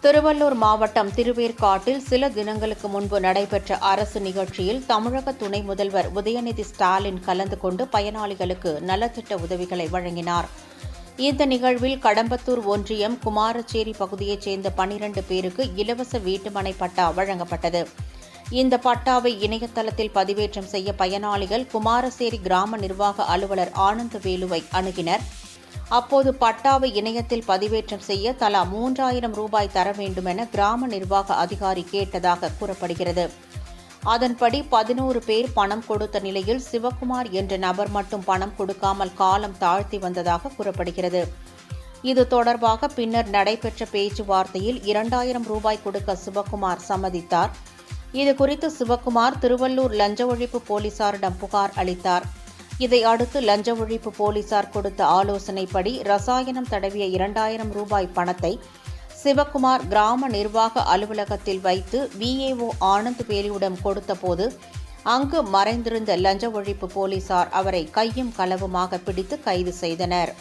திருவள்ளூர் மாவட்டம் திருவேற்காட்டில் சில தினங்களுக்கு முன்பு நடைபெற்ற அரசு நிகழ்ச்சியில் தமிழக துணை முதல்வர் உதயநிதி ஸ்டாலின் கலந்து கொண்டு பயனாளிகளுக்கு நலத்திட்ட உதவிகளை வழங்கினார். இந்த நிகழ்வில் கடம்பத்தூர் ஒன்றியம் குமாரச்சேரி பகுதியைச் சேர்ந்த 12 பேருக்கு இலவச வீட்டுமனை பட்டா வழங்கப்பட்டது. இந்த பட்டாவை இணையதளத்தில் பதிவேற்றம் செய்ய பயனாளிகள் குமாரச்சேரி கிராம நிர்வாக அலுவலர் ஆனந்தவேலுவை அணுகினர். அப்போது பட்டாவை இணையத்தில் பதிவேற்றம் செய்ய தலா 3000 ரூபாய் தர வேண்டுமென கிராம நிர்வாக அதிகாரி கேட்டதாக கூறப்படுகிறது. அதன்படி 11 பேர் பணம் கொடுத்த நிலையில் சிவக்குமார் என்ற நபர் மட்டும் பணம் கொடுக்காமல் காலம் தாழ்த்தி வந்ததாக கூறப்படுகிறது. இது தொடர்பாக பின்னர் நடைபெற்ற பேச்சுவார்த்தையில் 2000 ரூபாய் கொடுக்க சிவக்குமார் சம்மதித்தார். இதுகுறித்து சிவக்குமார் திருவள்ளூர் லஞ்ச ஒழிப்பு போலீசாரிடம் புகார் அளித்தார். இதை அடுத்து லஞ்ச ஒழிப்பு போலீசார் கொடுத்த ஆலோசனைப்படி ரசாயனம் தடவிய 2000 ரூபாய் பணத்தை சிவக்குமார் கிராம நிர்வாக அலுவலகத்தில் வைத்து VAO ஆனந்த்வேலுவிடம் கொடுத்தபோது அங்கு மறைந்திருந்த லஞ்ச ஒழிப்பு போலீசார் அவரை கையும் களவுமாக பிடித்து கைது செய்தனர்.